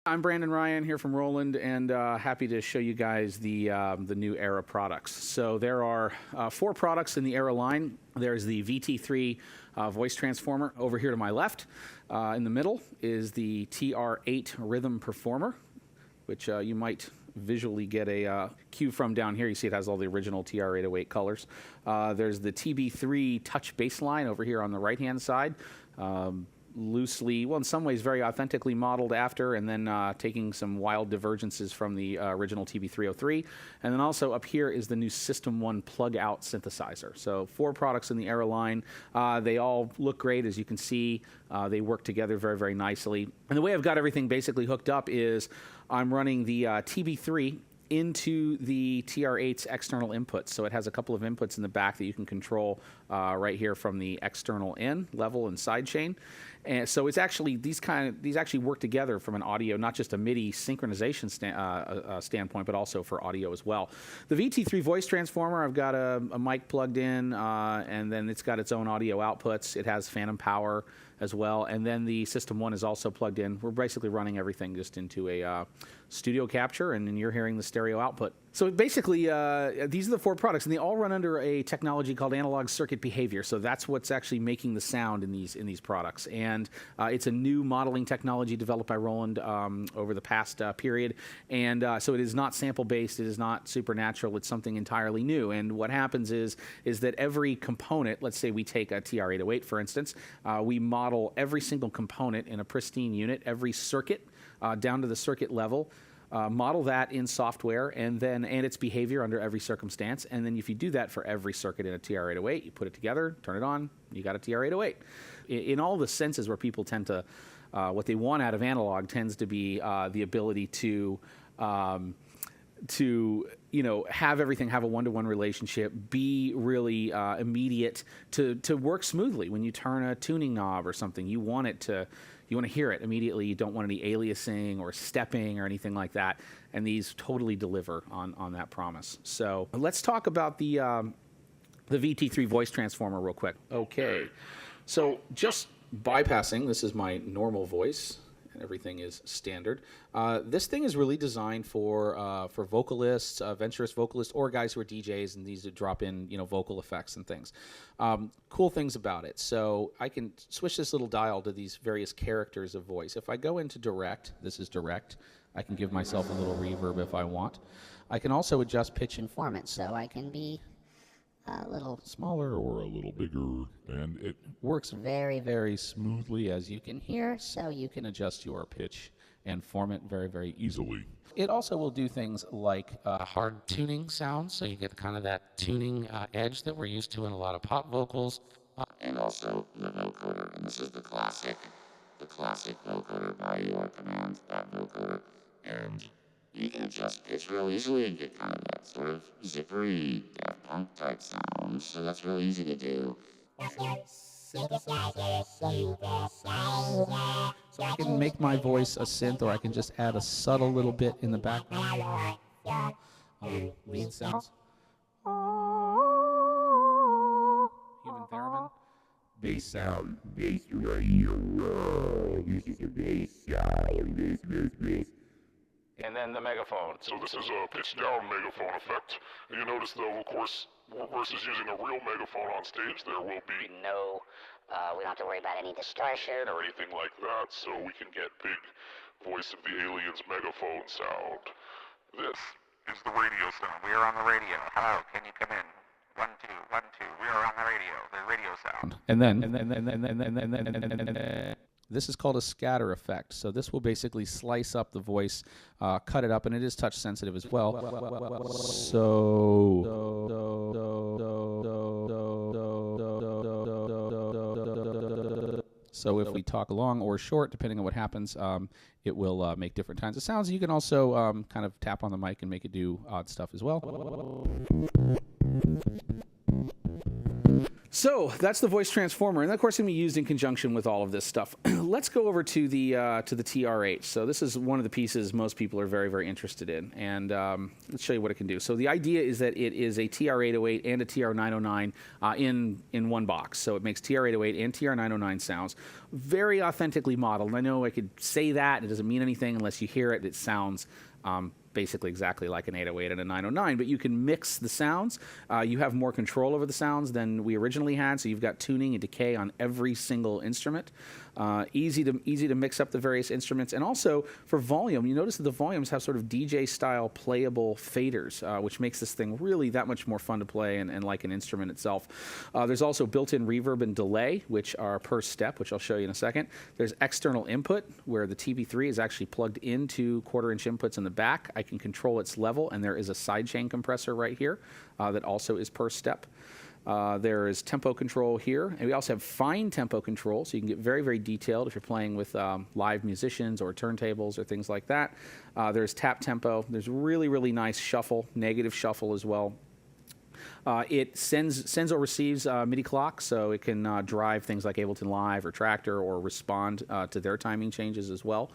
I'm Brandon Ryan here from Roland, and happy to show you guys the new Aira products. So there are 4 products in the Aira line. There's the VT-3 voice transformer over here to my left. In the middle is the TR-8 rhythm performer, which you might visually get a cue from down here. You see it has all the original TR-808 colors. There's the TB-3 Touch Bassline over here on the right-hand side. Loosely, well, in some ways very authentically modeled after, and then taking some wild divergences from the original TB-303. And then also up here is the new System-1 plug-out synthesizer. So 4 products in the Aira line. They all look great, as you can see. They work together very, very nicely. And the way I've got everything basically hooked up is I'm running the TB-3 into the TR-8's external inputs. So it has a couple of inputs in the back that you can control right here from the external in, level and sidechain. And so it's actually, these actually work together from an audio, not just a MIDI synchronization standpoint, but also for audio as well. The VT-3 voice transformer, I've got a mic plugged in, and then it's got its own audio outputs. It has phantom power as well, and then the System-1 is also plugged in. We're basically running everything just into a studio capture, and then you're hearing the stereo output. So basically, these are the 4 products, and they all run under a technology called analog circuit behavior. So that's what's actually making the sound in these products. And it's a new modeling technology developed by Roland over the past period. And so it is not sample-based. It is not supernatural. It's something entirely new. And what happens is that every component, let's say we take a TR-808, for instance, we model every single component in a pristine unit, every circuit down to the circuit level. Model that in software and its behavior under every circumstance. And then if you do that for every circuit in a TR-808, you put it together, turn it on, you got a TR-808. In all the senses where people tend to, what they want out of analog tends to be the ability to have everything have a one-to-one relationship, be really immediate, to work smoothly. When you turn a tuning knob or something, you want to hear it immediately. You don't want any aliasing or stepping or anything like that. And these totally deliver on that promise. So let's talk about the VT-3 voice transformer real quick. Okay, so just bypassing, this is my normal voice. Everything is standard. This thing is really designed for vocalists, venturous vocalists, or guys who are DJs and these to drop in, vocal effects and things. Cool things about it. So I can switch this little dial to these various characters of voice. If I go into direct, this is direct. I can give myself a little reverb if I want. I can also adjust pitch and format, so I can be a little smaller or a little bigger, and it works very, very smoothly, as you can hear, so you can adjust your pitch and format very, very easily. It also will do things like hard tuning sounds, so you get kind of that tuning edge that we're used to in a lot of pop vocals. And also the vocoder, and this is the classic vocoder by your command, that vocoder, and you can adjust pitch real easily and get kind of that sort of zippery, Daft Punk type sound, so that's real easy to do. So I can make my voice a synth, or I can just add a subtle little bit in the background. Lead sounds. Human theremin. Bass sound. Bass radio. This is a bass sound. Bass. And then the megaphone. So this is a pitch down megaphone effect. And you notice though, of course, versus using a real megaphone on stage, there will be we don't have to worry about any distortion or anything like that, so we can get big voice of the aliens megaphone sound. This is the radio sound. We are on the radio. Hello, can you come in? 1, 2, 1, 2. We are on the radio sound. And then this is called a scatter effect. So this will basically slice up the voice, cut it up, and it is touch sensitive as well. So if we talk long or short, depending on what happens, it will make different kinds of sounds. You can also kind of tap on the mic and make it do odd stuff as well. So that's the voice transformer, and of course, it's going to be used in conjunction with all of this stuff. Let's go over to the TR-8. So this is one of the pieces most people are very, very interested in, and let's show you what it can do. So the idea is that it is a TR-808 and a TR-909 in one box. So it makes TR-808 and TR-909 sounds, very authentically modeled. I know I could say that, it doesn't mean anything unless you hear it. It sounds basically exactly like an 808 and a 909, but you can mix the sounds. You have more control over the sounds than we originally had, so you've got tuning and decay on every single instrument. Easy to mix up the various instruments, and also for volume, you notice that the volumes have sort of DJ-style playable faders, which makes this thing really that much more fun to play and like an instrument itself. There's also built-in reverb and delay, which are per step, which I'll show you in a second. There's external input, where the TB-3 is actually plugged into quarter-inch inputs in the back. I can control its level, and there is a sidechain compressor right here that also is per step. There is tempo control here, and we also have fine tempo control, so you can get very, very detailed if you're playing with live musicians or turntables or things like that. There's tap tempo. There's really, really nice shuffle, negative shuffle as well. It sends or receives MIDI clock, so it can drive things like Ableton Live or Tractor or respond to their timing changes as well.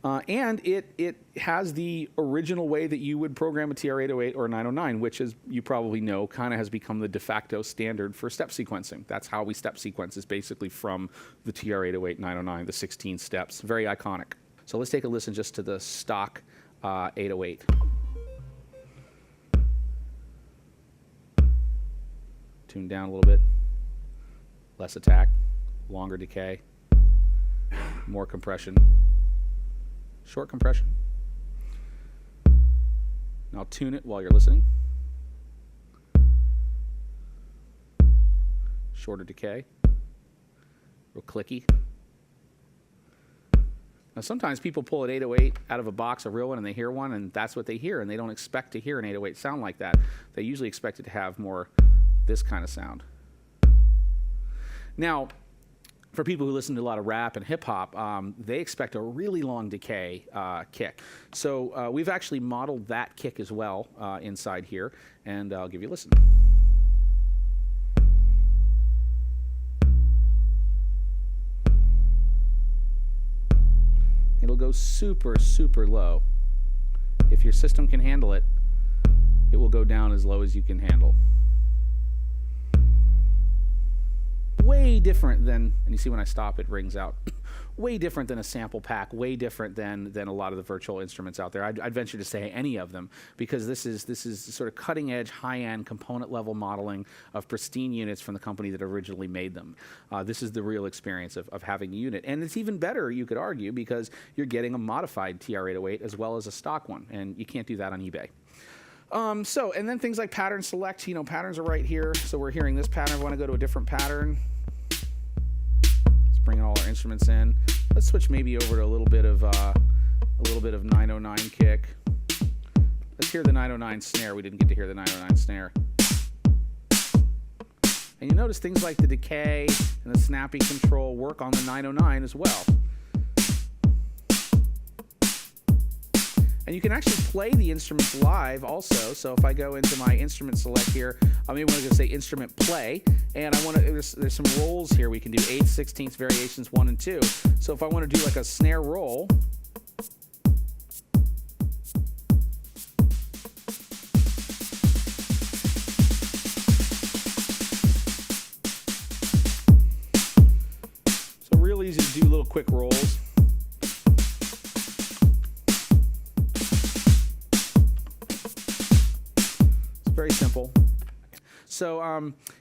And it has the original way that you would program a TR-808 or a 909, which, as you probably know, kind of has become the de facto standard for step sequencing. That's how we step sequence, is basically from the TR-808, 909, the 16 steps. Very iconic. So let's take a listen just to the stock 808. Tune down a little bit. Less attack, longer decay, more compression. Short compression. Now tune it while you're listening. Shorter decay. Real clicky. Now sometimes people pull an 808 out of a box, a real one, and they hear one, and that's what they hear, and they don't expect to hear an 808 sound like that. They usually expect it to have more this kind of sound. Now, for people who listen to a lot of rap and hip-hop, they expect a really long decay kick. So we've actually modeled that kick as well inside here, and I'll give you a listen. It'll go super, super low. If your system can handle it, it will go down as low as you can handle. Way different than, and you see when I stop it rings out, way different than a sample pack, way different than a lot of the virtual instruments out there. I'd venture to say any of them, because this is sort of cutting edge, high-end, component level modeling of pristine units from the company that originally made them. This is the real experience of having a unit. And it's even better, you could argue, because you're getting a modified TR-808 as well as a stock one, and you can't do that on eBay. And then things like pattern select, patterns are right here. So we're hearing this pattern. I want to go to a different pattern. Let's bring all our instruments in. Let's switch maybe over to a little bit of 909 kick. Let's hear the 909 snare. We didn't get to hear the 909 snare. And you notice things like the decay and the snappy control work on the 909 as well. And you can actually play the instruments live also. So if I go into my instrument select here, I maybe want to say instrument play, and I want to, there's some rolls here. We can do 8/16 16ths variations 1 and 2. So if I want to do like a snare roll, so real easy to do little quick rolls. Very simple. So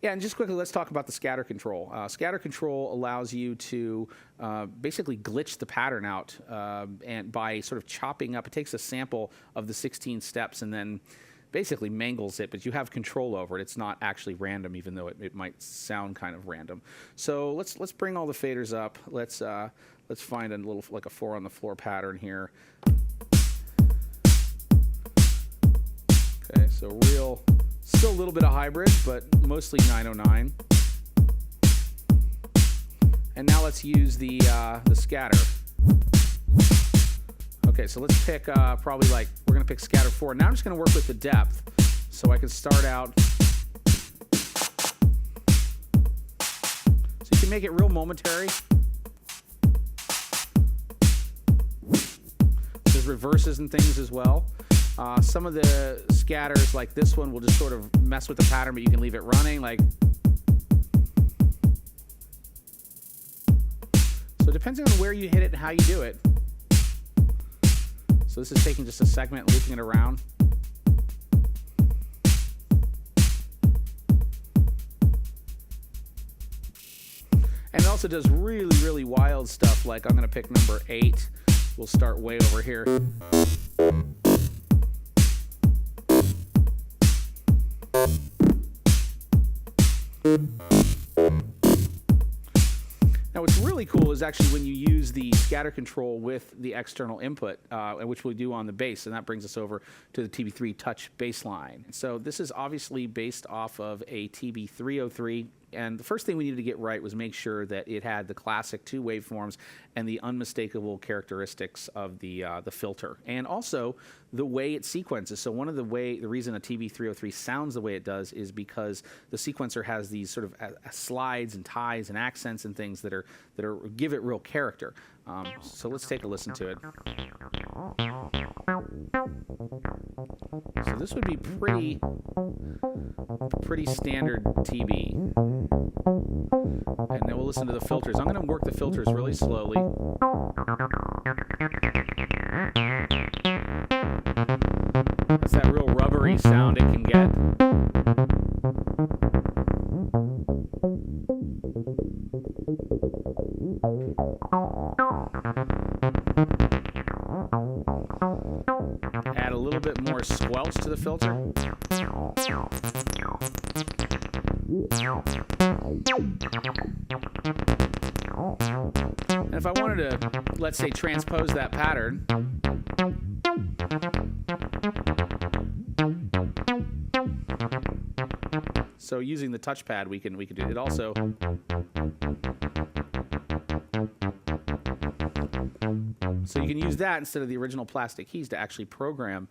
yeah, and just quickly, let's talk about the scatter control. Scatter control allows you to basically glitch the pattern out, and by sort of chopping up, it takes a sample of the 16 steps and then basically mangles it, but you have control over it. It's not actually random, even though it might sound kind of random. So let's bring all the faders up. Let's find a little, like a 4 on the floor pattern here. Okay, so still a little bit of hybrid, but mostly 909. And now let's use the scatter. Okay, so let's pick probably we're gonna pick scatter 4. Now I'm just gonna work with the depth. So I can start out can make it real momentary. There's reverses and things as well. Some of the scatters, like this one, will just sort of mess with the pattern, but you can leave it running. Like, so it depends on where you hit it and how you do it. So this is taking just a segment, looping it around. And it also does really, really wild stuff, like I'm going to pick number 8. We'll start way over here. Now what's really cool is actually when you use the scatter control with the external input, which we do on the bass, and that brings us over to the TB-3 Touch Bassline. So this is obviously based off of a TB-303, and the first thing we needed to get right was make sure that it had the classic 2 waveforms and the unmistakable characteristics of the filter, and also the way it sequences. So the reason a TB-303 sounds the way it does is because the sequencer has these sort of slides and ties and accents and things that give it real character. So let's take a listen to it. So this would be pretty standard TB. And then we'll listen to the filters. I'm going to work the filters really slowly. That's that real rubbery sound it can get. Add a little bit more squelch to the filter. And if I wanted to, let's say, transpose that pattern, so using the touchpad, we can do it. Also, so you can use that instead of the original plastic keys to actually program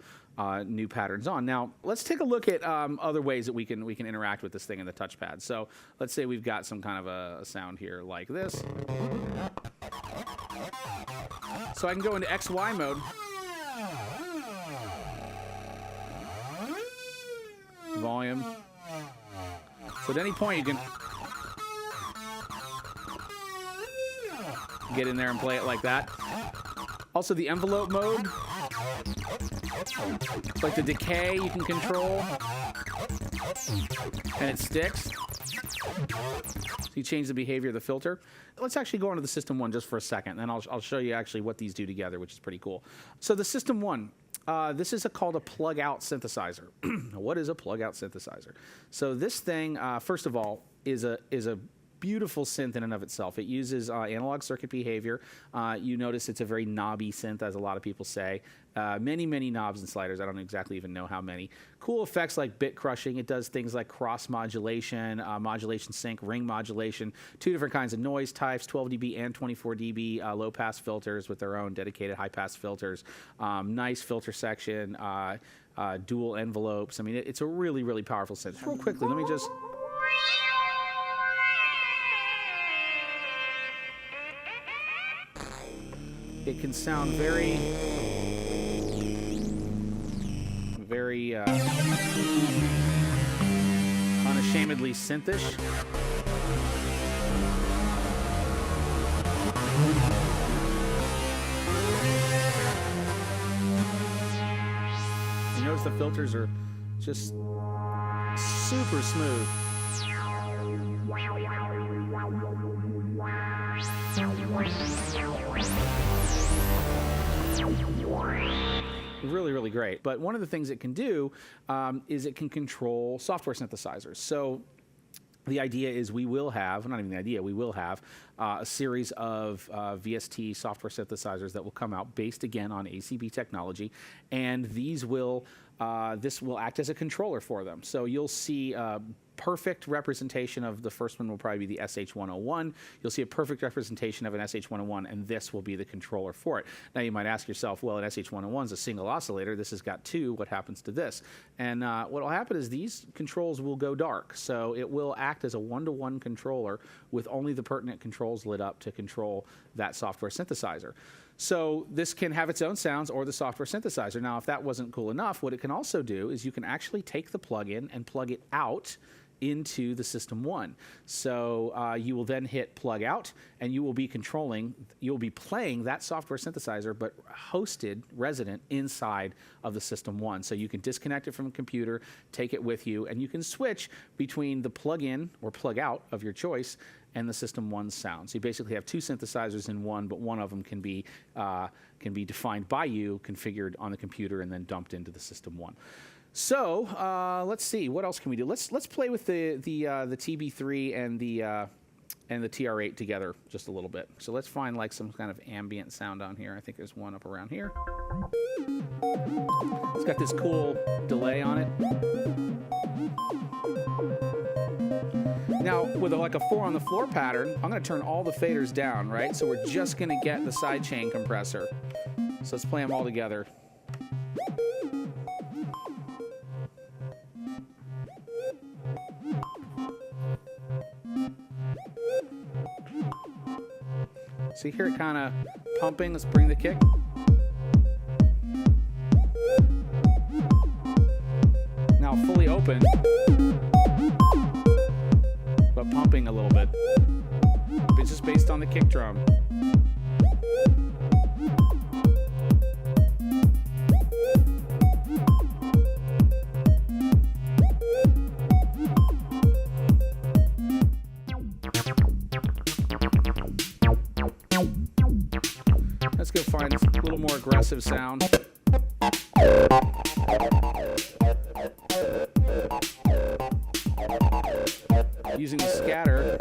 new patterns on. Now, let's take a look at other ways that we can interact with this thing in the touchpad. So let's say we've got some kind of a sound here like this. So I can go into XY mode. Volume. So at any point you can get in there and play it like that. Also the envelope mode, like the decay you can control, and it sticks. So you change the behavior of the filter. Let's actually go into the System-1 just for a second, and then I'll show you actually what these do together, which is pretty cool. So the System-1, this is called a plug-out synthesizer. What is a plug-out synthesizer? So this thing, first of all, is a beautiful synth in and of itself. It uses analog circuit behavior. You notice it's a very knobby synth, as a lot of people say. Many knobs and sliders. I don't exactly even know how many. Cool effects like bit crushing. It does things like cross modulation, modulation sync, ring modulation, 2 different kinds of noise types, 12 dB and 24 dB low pass filters with their own dedicated high pass filters. Nice filter section, dual envelopes. I mean, it's a really powerful synth. Real quickly, let me just... It can sound very unashamedly synthish. You notice the filters are just super smooth. Really great. But one of the things it can do is it can control software synthesizers. So the idea is we will have, not even the idea, we will have a series of VST software synthesizers that will come out based again on ACB technology, and these will this will act as a controller for them. So you'll see perfect representation of the first one will probably be the SH-101. You'll see a perfect representation of an SH-101, and this will be the controller for it. Now you might ask yourself, well, an SH-101 is a single oscillator. This has got two. What happens to this? And what will happen is these controls will go dark. So it will act as a one-to-one controller with only the pertinent controls lit up to control that software synthesizer. So this can have its own sounds or the software synthesizer. Now, if that wasn't cool enough, what it can also do is you can actually take the plug-in and plug it out into the System-1. So you will then hit plug out, and you will be playing that software synthesizer, but hosted, resident inside of the System-1. So you can disconnect it from a computer, take it with you, and you can switch between the plug-in or plug out of your choice and the System-1 sound. So you basically have two synthesizers in one, but one of them can be defined by you, configured on the computer, and then dumped into the System-1. So let's see, what else can we do? Let's play with the TB-3 and the TR-8 together just a little bit. So let's find like some kind of ambient sound on here. I think there's one up around here. It's got this cool delay on it. Now, with like a 4 on the floor pattern, I'm going to turn all the faders down, right? So we're just going to get the sidechain compressor. So let's play them all together. So you hear it kind of pumping. Let's bring the kick. Now fully open, but pumping a little bit. It's just based on the kick drum. Let's go find a little more aggressive sound. Using the scatter.